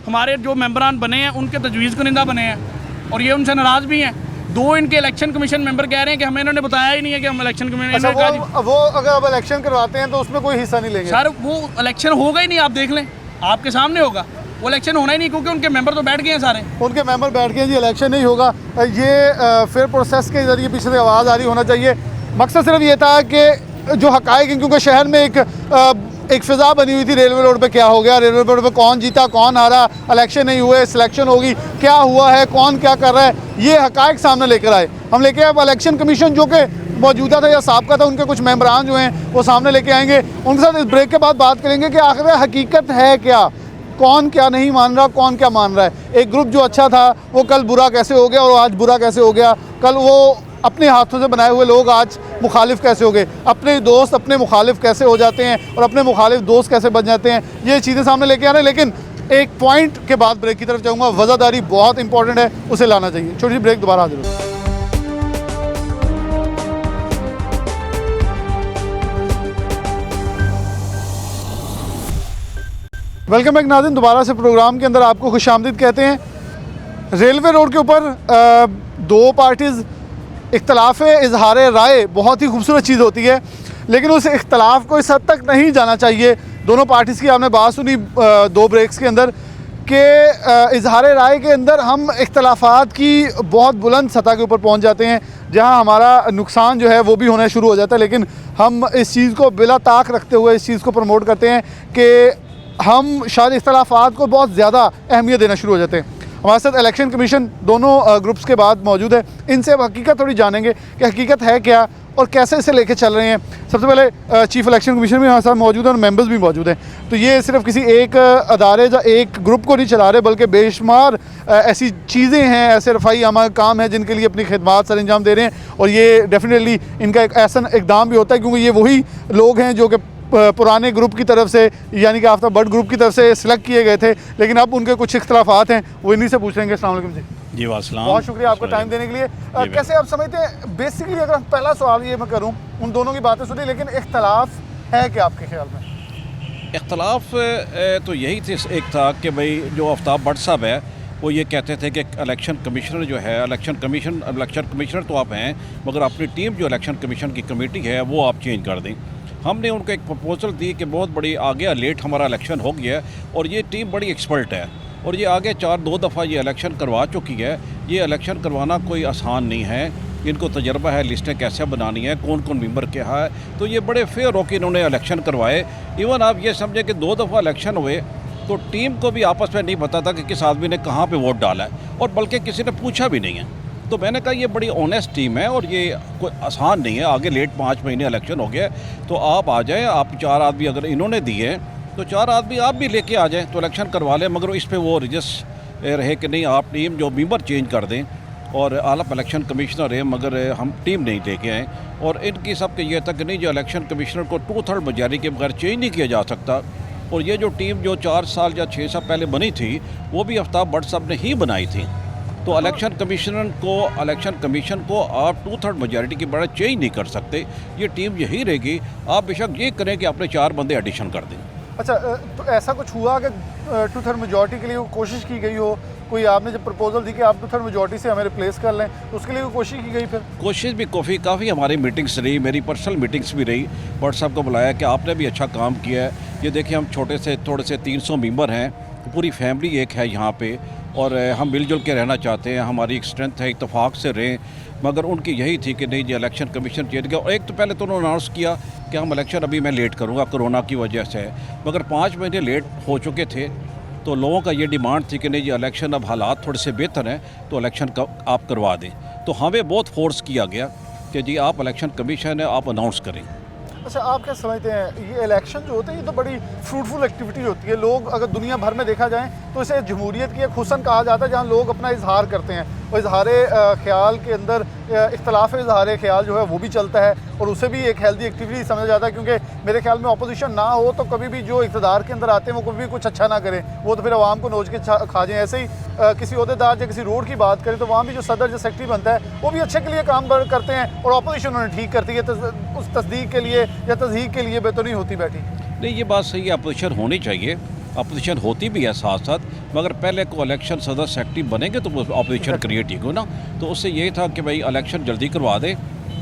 हमारे जो मेंबरान बने हैं उनके तजवीज़ कुनिंदा बने हैं और ये उनसे नाराज़ भी हैं। 2 इनके इलेक्शन कमीशन मेंबर कह रहे हैं कि हमें इन्होंने बताया ही नहीं है कि हम इलेक्शन कमीशन। अच्छा, वो अगर अब इलेक्शन करवाते हैं तो उसमें कोई हिस्सा नहीं लेंगे? सर वो इलेक्शन होगा ही नहीं, आप देख लें, आपके सामने होगा, वो इलेक्शन होना ही नहीं क्योंकि उनके मेंबर तो बैठ गए हैं सारे। उनके मेंबर बैठ गए जी, इलेक्शन नहीं होगा। ये फेयर प्रोसेस के ज़रिए पीछे से आवाज़ आ रही होना चाहिए। मकसद सिर्फ ये था कि जो हक़ाइक़ हैं, क्योंकि शहर में एक फ़िज़ा बनी हुई थी रेलवे रोड पे, क्या हो गया रेलवे रोड पे, कौन जीता कौन हारा, इलेक्शन नहीं हुए, सिलेक्शन होगी, क्या हुआ है, कौन क्या कर रहा है, ये हक़ाइक़ सामने लेकर आए। हम लेके अब इलेक्शन कमीशन जो कि मौजूदा था या साबका था, उनके कुछ मेंबरान जो हैं वो सामने लेके आएंगे। उनके साथ इस ब्रेक के बाद बात करेंगे कि आखिर हकीकत है क्या, कौन क्या नहीं मान रहा, कौन क्या मान रहा है। एक ग्रुप जो अच्छा था वो कल बुरा कैसे हो गया और आज बुरा कैसे हो गया। कल वो अपने हाथों से बनाए हुए लोग आज मुखालिफ कैसे हो गए, अपने दोस्त अपने मुखालिफ कैसे हो जाते हैं और अपने मुखालिफ दोस्त कैसे बन जाते हैं, ये चीज़ें सामने लेके आ रहे हैं। लेकिन एक पॉइंट के बाद ब्रेक की तरफ जाऊँगा, वज़ादारी बहुत इंपॉर्टेंट है, उसे लाना चाहिए। छोटी सी ब्रेक, दोबारा हाजिर हो। वेलकम बैक नाज़रीन, दोबारा से प्रोग्राम के अंदर आपको खुशामदीद कहते हैं। रेलवे रोड के ऊपर दो पार्टीज़ इख्तलाफ इजहार राय बहुत ही खूबसूरत चीज़ होती है, लेकिन उस इख्तलाफ को इस हद तक नहीं जाना चाहिए। दोनों पार्टीज़ की आपने बात सुनी दो ब्रेक्स के अंदर कि इजहार राय के अंदर हम इख्तलाफात की बहुत बुलंद सतह के ऊपर पहुँच जाते हैं, जहाँ हमारा नुकसान जो है वो भी होना शुरू हो जाता है। लेकिन हम इस चीज़ को बिला ताक रखते हुए इस चीज़ को प्रमोट करते हैं कि हम शायद इख्तलाफात को बहुत ज़्यादा अहमियत देना शुरू हो जाते हैं। हमारे साथ इलेक्शन कमीशन दोनों ग्रुप्स के बाद मौजूद है, इनसे अब हकीकत थोड़ी जानेंगे कि हकीकत है क्या और कैसे इसे लेके चल रहे हैं। सबसे पहले चीफ इलेक्शन कमीशन भी हमारे साथ मौजूद है और मेंबर्स भी मौजूद हैं। तो ये सिर्फ किसी एक अदारे या एक ग्रुप को नहीं चला रहे, बल्कि बेशुमार ऐसी चीज़ें हैं, ऐसे रफ़ाई हमारा काम है जिनके लिए अपनी खिदमात सर अंजाम दे रहे हैं। और ये डेफिनेटली इनका एक ऐसा इकदाम भी होता है क्योंकि ये वही लोग हैं जो कि पुराने ग्रुप की तरफ से यानी कि आफ्ताब भट्ट ग्रुप की तरफ से सिलेक्ट किए गए थे, लेकिन अब उनके कुछ इख्तलाफात हैं, वो इन्हीं से पूछ लेंगे। अस्सलाम वालेकुम जी। वासलाम। बहुत शुक्रिया आपका टाइम देने के लिए। कैसे आप समझते हैं, बेसिकली अगर हम पहला सवाल ये मैं करूं, उन दोनों की बातें सुनी, लेकिन इख्तलाफ है क्या आपके ख्याल में? इख्तलाफ तो यही थे, एक था कि भाई जो आफ्ताब भट्ट साहब है वो ये कहते थे कि इलेक्शन कमिश्नर जो है, इलेक्शन कमिश्नर तो आप हैं, मगर अपनी टीम जो इलेक्शन कमीशन की कमेटी है वो आप चेंज कर दें। हमने उनको एक प्रपोजल दी कि बहुत बड़ी आगे लेट हमारा इलेक्शन हो गया है और ये टीम बड़ी एक्सपर्ट है और ये आगे दो दफ़ा ये इलेक्शन करवा चुकी है। ये इलेक्शन करवाना कोई आसान नहीं है, इनको तजर्बा है, लिस्टें कैसे बनानी है, कौन कौन मेंबर क्या है। तो ये बड़े फेयर होकर इन्होंने इलेक्शन करवाए। इवन आप ये समझें कि 2 दफ़ा इलेक्शन हुए तो टीम को भी आपस में नहीं पता था कि किस आदमी ने कहाँ पे वोट डाला है और बल्कि किसी ने पूछा भी नहीं है। तो मैंने कहा ये बड़ी ऑनेस्ट टीम है और ये कोई आसान नहीं है। आगे लेट 5 महीने इलेक्शन हो गया तो आप आ जाएं, आप 4 आदमी अगर इन्होंने दिए तो 4 आदमी आप भी लेके आ जाएं तो इलेक्शन करवा लें। मगर इस पर वो रजिस्ट रहे कि नहीं, आप टीम जो मेंबर चेंज कर दें और आप इलेक्शन कमिश्नर है मगर हम टीम नहीं लेके आएँ। और इनकी सबके ये तक नहीं, जो इलेक्शन कमिश्नर को 2/3 मेजॉरिटी के बगैर चेंज नहीं किया जा सकता। और ये जो टीम जो 4 साल या 6 साल पहले बनी थी वो भी आफ्ताब भट्ट साहब ने ही बनाई थी। तो इलेक्शन कमीशन को आप 2/3 मेजॉरिटी के बगैर चेंज नहीं कर सकते। ये टीम यही रहेगी। आप बेशक ये करें कि अपने 4 बंदे एडिशन कर दें। अच्छा, तो ऐसा कुछ हुआ कि 2/3 मेजॉरिटी के लिए कोशिश की गई हो? कोई आपने जब प्रपोजल दी कि आप 2/3 मेजॉरिटी से हमें रिप्लेस कर लें, तो उसके लिए कोशिश की गई? फिर कोशिश भी काफ़ी हमारी मीटिंग्स रही, मेरी पर्सनल मीटिंग्स भी रही। भट्ट साहब को बुलाया कि आपने भी अच्छा काम किया है। ये देखिए हम थोड़े से 300 मेंबर हैं, पूरी फैमिली एक है यहाँ पे और हम मिलजुल के रहना चाहते हैं। हमारी एक स्ट्रेंथ है, इत्तेफाक से रहें। मगर उनकी यही थी कि नहीं जी इलेक्शन कमीशन चेंज किया। और एक तो पहले तो उन्होंने अनाउंस किया कि हम इलेक्शन अभी मैं लेट करूँगा कोरोना की वजह से, मगर 5 महीने लेट हो चुके थे। तो लोगों का ये डिमांड थी कि नहीं जी इलेक्शन अब हालात थोड़े से बेहतर हैं तो इलेक्शन आप करवा दें। तो हमें बहुत फोर्स किया गया कि जी आप इलेक्शन कमीशन है, आप अनाउंस करें। अच्छा, आप क्या समझते हैं, ये इलेक्शन जो होते हैं ये तो बड़ी फ्रूटफुल एक्टिविटी होती है। लोग अगर दुनिया भर में देखा जाए तो इसे जमहूरियत की एक हुस्न कहा जाता है, जहाँ लोग अपना इजहार करते हैं और इजहार ख्याल के अंदर इख्तलाफ इजहार ख्याल जो है वो भी चलता है और उसे भी एक हेल्दी एक्टिविटी समझा जाता है। क्योंकि मेरे ख्याल में अपोजिशन ना हो तो कभी भी जो इक़्तिदार के अंदर आते हैं वो कभी भी कुछ अच्छा ना करें, वो तो फिर आवाम को नोच के खा जाएँ। ऐसे ही किसी ओहदेदार या किसी रोड की बात करें तो वहाँ भी जो सदर या सेक्रेटरी बनता है वो भी अच्छे के लिए काम करते हैं और अपोजिशन उन्हें ठीक करती है। उस तस्दीक के लिए या तस्दीक के लिए बेहतर नहीं होती बैठी। नहीं, ये बात सही है, अपोजिशन होनी चाहिए, अपोजिशन होती भी है साथ साथ। मगर पहले को इलेक्शन सदर सेक्रेटरी बनेंगे तो वो अपोजिशन क्रिएट हो ना। तो उससे यही था कि भाई इलेक्शन जल्दी करवा दे,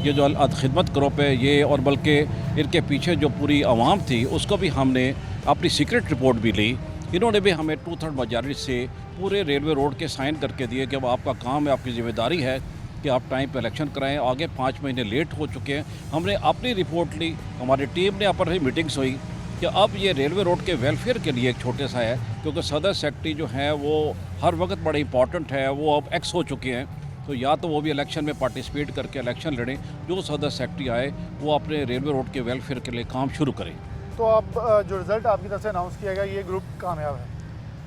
ये जो खिदमत ग्रुप है ये, और बल्कि इनके पीछे जो पूरी आवाम थी उसको भी हमने अपनी सीक्रेट रिपोर्ट भी ली। इन्होंने भी हमें 2/3 मेजॉरिटी से पूरे रेलवे रोड के साइन करके दिए कि अब आपका काम है, आपकी जिम्मेदारी है कि आप टाइम पे इलेक्शन कराएं। आगे 5 महीने लेट हो चुके हैं। हमने अपनी रिपोर्ट ली, हमारी टीम ने अपन ही मीटिंग्स हुई कि अब ये रेलवे रोड के वेलफेयर के लिए एक छोटे सा है, क्योंकि सदर सेक्रेटरी जो है वो हर वक्त बड़ा इंपॉर्टेंट है, वो अब एक्स हो चुके हैं तो या तो वो भी इलेक्शन में पार्टिसिपेट करके इलेक्शन लड़ें, जो सदर सेक्रेटरी आए वो अपने रेलवे रोड के वेलफेयर के लिए काम शुरू करें। तो अब जो रिज़ल्ट आपकी तरफ से अनाउंस किया गया, ये ग्रुप कामयाब है?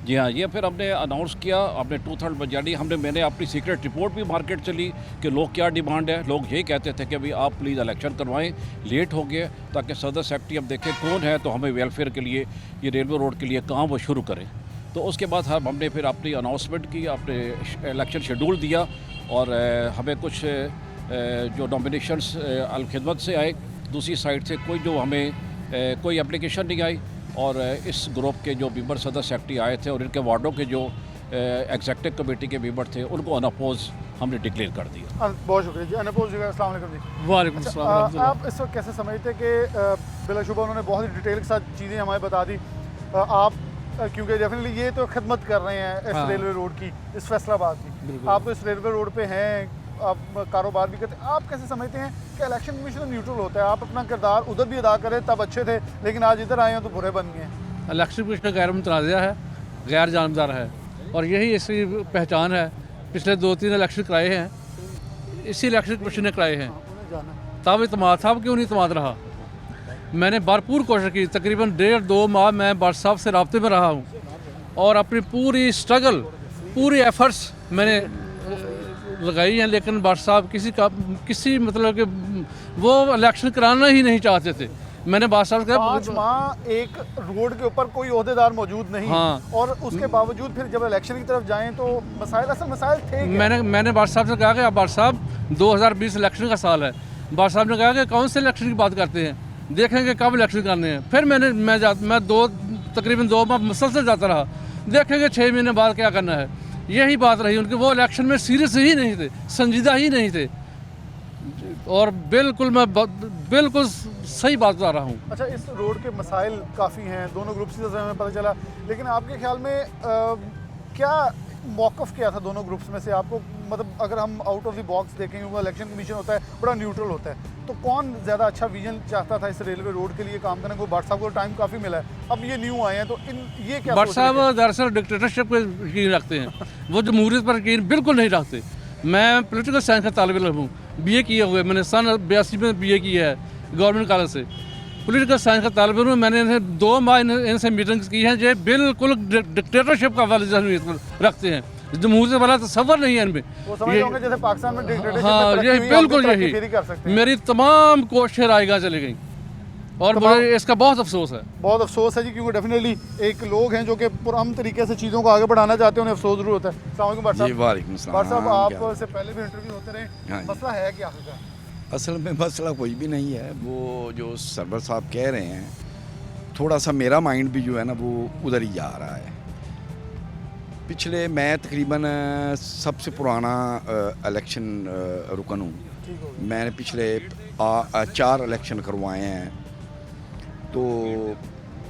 जी हाँ, ये फिर हमने अनाउंस किया, अपने 2/3 मेजॉरिटी मैंने अपनी सीक्रेट रिपोर्ट भी मार्केट चली कि लोग क्या डिमांड है। लोग यही कहते थे कि भाई आप प्लीज़ इलेक्शन करवाएं, लेट हो गए ताकि सदर सेक्रेटरी अब देखें कौन है तो हमें वेलफेयर के लिए, ये रेलवे रोड के लिए काम वो शुरू करें। तो उसके बाद हमने फिर अपनी अनाउंसमेंट की, अपने इलेक्शन शेड्यूल दिया और हमें कुछ जो नॉमिनेशंस अलखिदमत से आए, दूसरी साइड से कोई जो हमें कोई एप्लीकेशन नहीं आई, और इस ग्रुप के जो मेंबर सदर सेक्रेटरी आए थे और इनके वार्डों के जो एग्जीक्यूटिव कमेटी के मेंबर थे उनको अनअपोज हमने डिक्लेयर कर दिया। बहुत शुक्रिया जी। अनअपोज जी, अस्सलाम वालेकुम जी। वालेकुम अच्छा, अस्सलाम। आप इस वक्त कैसे समझते कि बिलाशुबा उन्होंने बहुत ही डिटेल के साथ चीज़ें हमें बता दी, आप क्योंकि डेफिनेटली ये तो खिदमत कर रहे हैं इस रेलवे रोड की, इस फैसलाबाद की, आप तो इस रेलवे रोड पे हैं, आप कारोबार भी करते हैं, आप कैसे समझते हैं कि इलेक्शन कमीशन न्यूट्रल होता है? आप अपना किरदार उधर भी अदा करें तब अच्छे थे, लेकिन आज इधर आए हैं तो बुरे बन गए हैं। इलेक्शन कमीशन गैर मुतनाज़ा है, गैर जानबदार है, और यही इसकी पहचान है। पिछले 2-3 इलेक्शन कराए हैं, इसी इलेक्शन कमीशन ने कराए हैं, तब इतमाद था, अब क्यों नहीं इतमाद रहा? मैंने भरपूर कोशिश की, तकरीबन 1.5-2 माह मैं बादशाह साहब से रब्ते में रहा हूँ और अपनी पूरी स्ट्रगल, पूरी एफर्ट्स मैंने लगाई हैं, लेकिन बादशाह साहब किसी मतलब कि वो इलेक्शन कराना ही नहीं चाहते थे। मैंने बादशाह साहब से कहा 5 माह एक रोड के ऊपर कोई ओहदेदार मौजूद नहीं, हाँ। और उसके बावजूद फिर जब इलेक्शन की तरफ जाएं तो असल मसाइल थे क्या? मैंने बादशाह साहब से कहा कि आप बादशाह साहब 2020 इलेक्शन का साल है। बादशाह साहब ने कहा कि कौन से इलेक्शन की बात करते हैं, देखेंगे कब इलेक्शन करने हैं। फिर मैं तकरीबन 2 माह मुसलसल जाता रहा, देखेंगे 6 महीने बाद क्या करना है। यही बात रही उनकी, वो इलेक्शन में सीरियस ही नहीं थे, संजीदा ही नहीं थे, और बिल्कुल सही बात बता रहा हूँ। अच्छा, इस रोड के मसाइल काफ़ी हैं, दोनों ग्रुप्स की तरफ से हमें पता चला, लेकिन आपके ख्याल में क्या मौक़िफ़ क्या था दोनों ग्रुप्स में से? आपको मतलब अगर हम आउट ऑफ द बॉक्स देखें, वो इलेक्शन कमीशन होता है बड़ा न्यूट्रल होता है, तो कौन ज़्यादा अच्छा विजन चाहता था इस रेलवे रोड के लिए काम करने को? बादशाह को टाइम काफ़ी मिला है, अब ये न्यू आए हैं, तो ये क्या? बादशाह साहब दरअसल डिक्टेटरशिप पर यकीन रखते हैं, वो जमहूरियत पर यकीन बिल्कुल नहीं रखते। मैं पॉलिटिकल साइंस का तालिब इल्म हूँ, BA किए हुए, मैंने सन 82 में BA किया है गवर्नमेंट कॉलेज से। पॉलिटिकल साइंस का तालिब इल्म, मैंने इन्हें 2 माह इनसे मीटिंग्स की हैं, जो बिल्कुल डिक्टेटरशिप का वाला रखते हैं, जमहूरियत वाला तसव्वुर नहीं है इनमें। वो समझ होंगे जैसे पाकिस्तान में डिक्टेटरशिप हाँ, में यही बिल्कुल यही मेरी तमाम कोशिशें रायगा चली गई, और मुझे इसका बहुत अफसोस है। बहुत अफसोस है जी, क्योंकि डेफिनेटली एक लोग हैं जो कि पुरअमन तरीके से चीज़ों को आगे बढ़ाना चाहते हैं, उन्हें अफसोस जरूर होता है। अस्सलाम वालेकुम बादशाह साहब। वालेकुम सलाम। बादशाह साहब, आपसे पहले भी इंटरव्यू होते रहे, हाँ जी। मसला है क्या आखिर? असल में मसला कोई भी नहीं है, वो जो सरवर साहब कह रहे हैं, थोड़ा सा मेरा माइंड भी जो है ना वो उधर ही जा रहा है। पिछले मैं तकरीबन सबसे पुराना इलेक्शन रुकन हूँ, मैंने पिछले 4 इलेक्शन करवाए हैं, तो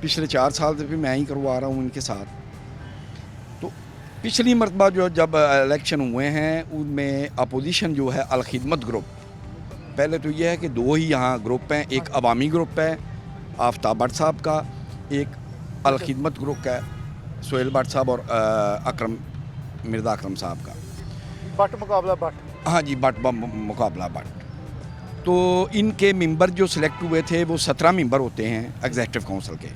पिछले 4 साल से भी मैं ही करवा रहा हूँ इनके साथ। तो पिछली मरतबा जो जब इलेक्शन हुए हैं उनमें अपोजिशन जो है अलखिदमत ग्रुप, पहले तो यह है कि 2 ही यहाँ ग्रुप हैं, एक अवामी ग्रुप है आफ्ताब भट्ट साहब का, एक अलखिदमत ग्रुप है सोहेल भट्ट साहब और मिर्ज़ा अकरम साहब का। बट मुकाबला बट, हाँ जी, बट मुकाबला बट। तो इनके मेंबर जो सिलेक्ट हुए थे वो 17 मेंबर होते हैं एग्जीक्यूटिव काउंसिल के,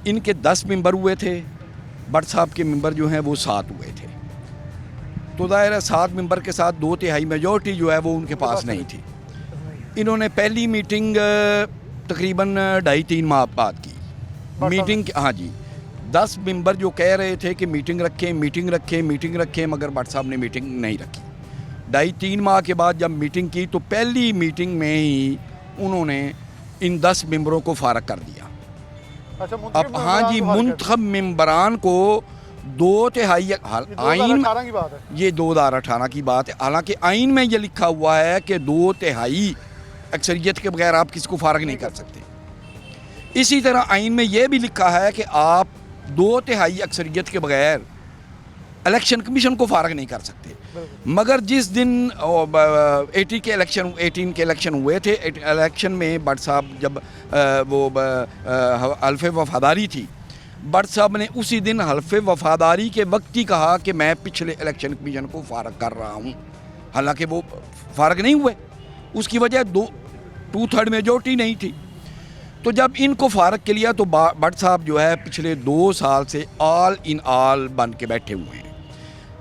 इनके 10 मेंबर हुए थे, भट्ट साहब के मेंबर जो हैं वो 7 हुए थे। तो दायरा 7 मेंबर के साथ 2/3 मेजॉरिटी जो है वो उनके पास नहीं थी। इन्होंने पहली मीटिंग तकरीबन 2.5-3 माह बाद की मीटिंग। हाँ जी, 10 मेंबर जो कह रहे थे कि मीटिंग रखें, मगर भट्ट साहब ने मीटिंग नहीं रखी। 2.5-3 माह के बाद जब मीटिंग की तो पहली मीटिंग में ही उन्होंने इन 10 मेंबरों को फारग कर दिया। अच्छा, अब हाँ जी, मुंतखब मेंबरान को 2/3 आइन की बात है, ये 2018 की बात है। हालांकि आइन में ये लिखा हुआ है कि 2/3 अक्सरियत के बगैर आप किसी को फारग नहीं कर सकते। इसी तरह आइन में ये भी लिखा है कि आप 2/3 अक्सरियत के बगैर इलेक्शन कमीशन को फारग नहीं कर सकते। मगर जिस दिन 18 के इलेक्शन हुए थे, इलेक्शन में भट्ट साहब जब वो हल्फ़े वफादारी थी, भट्ट साहब ने उसी दिन हल्फ़े वफादारी के वक्त ही कहा कि मैं पिछले इलेक्शन कमीशन को फारग कर रहा हूँ। हालांकि वो फारग नहीं हुए, उसकी वजह 2/3 मेजोरिटी नहीं थी। तो जब इनको फारग के लिया तो भट्ट साहब जो है पिछले 2 साल से ऑल इन ऑल बन के बैठे हुए हैं।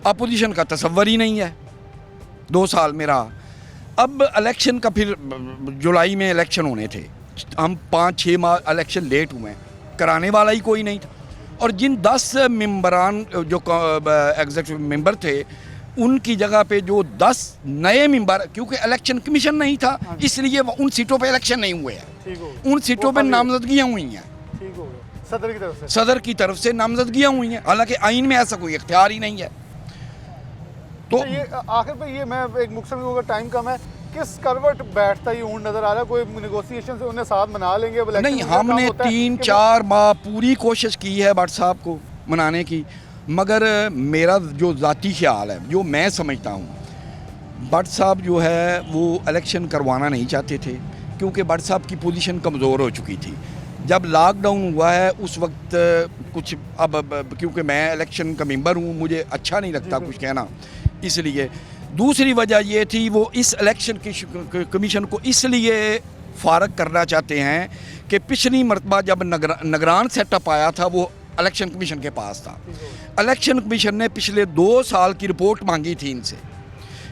अपोजिशन का तसव्वुर ही नहीं है, 2 साल में रहा। अब इलेक्शन का फिर जुलाई में इलेक्शन होने थे, हम 5-6 माह इलेक्शन लेट हुए हैं, कराने वाला ही कोई नहीं था। और जिन 10 मेंबरान जो एग्जीक्यूटिव मेंबर थे उनकी जगह पे जो 10 नए मेंबर, क्योंकि इलेक्शन कमीशन नहीं था इसलिए उन सीटों पे इलेक्शन नहीं हुए हैं, उन सीटों पे नामजदगियाँ हुई हैं, सदर की तरफ से नामजदगियाँ हुई हैं, हालांकि आइन में ऐसा कोई इख्तियार ही नहीं है। तो ये आखिर पे ये मैं एक मुख्तसर क्योंकि टाइम कम है, किस करवट बैठता ये ऊँट नजर आ रहा है? कोई नेगोशिएशन से उन्हें साथ मना लेंगे? अब नहीं, हमने 3-4 माह पूरी कोशिश की है भट्ट साहब को मनाने की, मगर मेरा जो ज़ाती ख्याल है, जो मैं समझता हूँ, भट्ट साहब जो है वो इलेक्शन करवाना नहीं चाहते थे, क्योंकि भट्ट साहब की पोजीशन कमज़ोर हो चुकी थी। जब लॉकडाउन हुआ है उस वक्त कुछ अब क्योंकि मैं इलेक्शन का मेंबर हूँ, मुझे अच्छा नहीं लगता कुछ कहना, इसलिए। दूसरी वजह ये थी वो इस इलेक्शन कमीशन को इसलिए फारग करना चाहते हैं कि पिछली मरतबा जब निगरान सेटअप आया था वो इलेक्शन कमीशन के पास था। इलेक्शन कमीशन ने पिछले 2 साल की रिपोर्ट मांगी थी इनसे,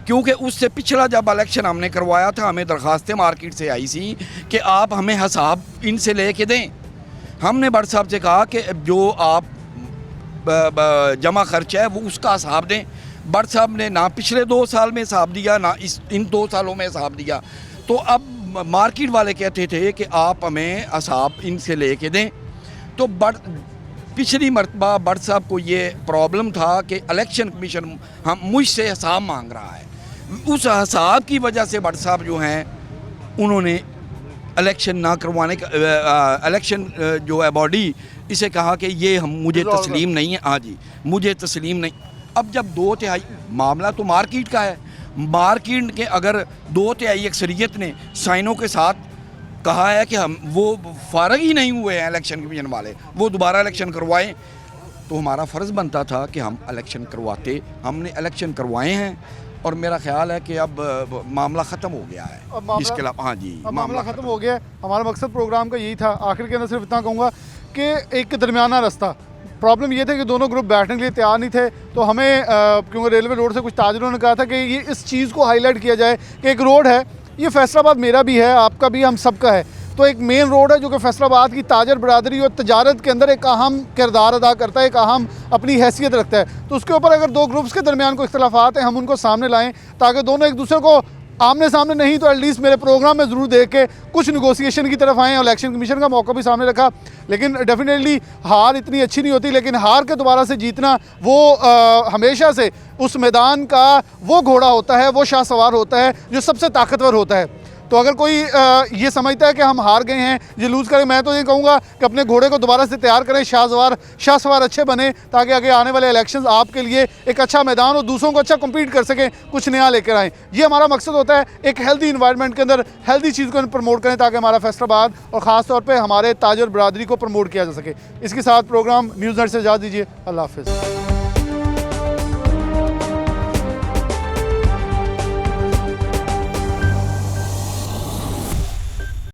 क्योंकि उससे पिछला जब इलेक्शन हमने करवाया था हमें दरख्वास्तें मार्केट से आई थी कि आप हमें हिसाब इनसे ले के दें। हमने भट्ट साहब से कहा कि जो आप जमा खर्च है वो उसका हिसाब दें। भट्ट साहब ने ना पिछले 2 साल में हिसाब दिया, ना इन 2 सालों में हिसाब दिया। तो अब मार्केट वाले कहते थे कि आप हमें हिसाब इनसे ले के दें। तो पिछली मरतबा भट्ट साहब को ये प्रॉब्लम था कि इलेक्शन कमीशन मुझसे हिसाब मांग रहा है। उस हिसाब की वजह से भट्ट साहब जो हैं उन्होंने इलेक्शन ना करवाने का, इलेक्शन जो है बॉडी इसे कहा कि ये मुझे तस्लीम नहीं है। हाँ जी, मुझे तस्लीम नहीं। अब जब 2/3 मामला तो मार्केट का है, मार्केट के अगर 2/3 अक्सरियत ने साइनों के साथ कहा है कि हम वो फारग ही नहीं हुए हैं इलेक्शन कमीशन वाले, वो दोबारा इलेक्शन करवाएं, तो हमारा फ़र्ज़ बनता था कि हम इलेक्शन करवाते। हमने इलेक्शन करवाए हैं और मेरा ख्याल है कि अब मामला ख़त्म हो गया है। इसके अलावा हाँ जी, मामला ख़त्म हो गया है। हमारा मकसद प्रोग्राम का यही था। आखिर के अंदर सिर्फ इतना कहूँगा कि एक दरमियाना रास्ता, प्रॉब्लम ये था कि दोनों ग्रुप बैठने के लिए तैयार नहीं थे। तो हमें क्योंकि रेलवे रोड से कुछ ताजरों ने कहा था कि ये इस चीज़ को हाईलाइट किया जाए कि एक रोड है, ये फैसलाबाद मेरा भी है, आपका भी, हम सबका है। तो एक मेन रोड है जो कि फैसलाबाद की ताजर बरादरी और तजारत के अंदर एक अहम किरदार अदा करता है, एक अहम अपनी हैसियत रखता है। तो उसके ऊपर अगर 2 ग्रुप्स के दरमियान कोई इख्तलाफात हैं, हम उनको सामने लाएँ ताकि दोनों एक दूसरे को आमने सामने नहीं तो एटलीस्ट मेरे प्रोग्राम में ज़रूर देख के कुछ निगोसिएशन की तरफ आएँ। इलेक्शन कमीशन का मौका भी सामने रखा, लेकिन डेफिनेटली हार इतनी अच्छी नहीं होती, लेकिन हार के दोबारा से जीतना वो हमेशा से उस मैदान का वो घोड़ा होता है, वो शाह सवार होता है जो सबसे ताकतवर होता है। तो अगर कोई ये समझता है कि हम हार गए हैं, ये लूज़ करें, मैं तो ये कहूँगा कि अपने घोड़े को दोबारा से तैयार करें, शाह सवार अच्छे बने, ताकि आगे आने वाले इलेक्शंस आपके लिए एक अच्छा मैदान और दूसरों को अच्छा कम्पीट कर सकें, कुछ नया लेकर आएँ। ये हमारा मकसद होता है, एक हेल्दी इन्वायरमेंट के अंदर हेल्दी चीज़ को प्रमोट करें ताकि हमारा फैसलाबाद और ख़ास तौर पर हमारे ताजर बरादरी को प्रमोट किया जा सके। इसके साथ प्रोग्राम न्यूज़ नेट से इजाज़त दीजिए। अल्लाह हाफ़िज़।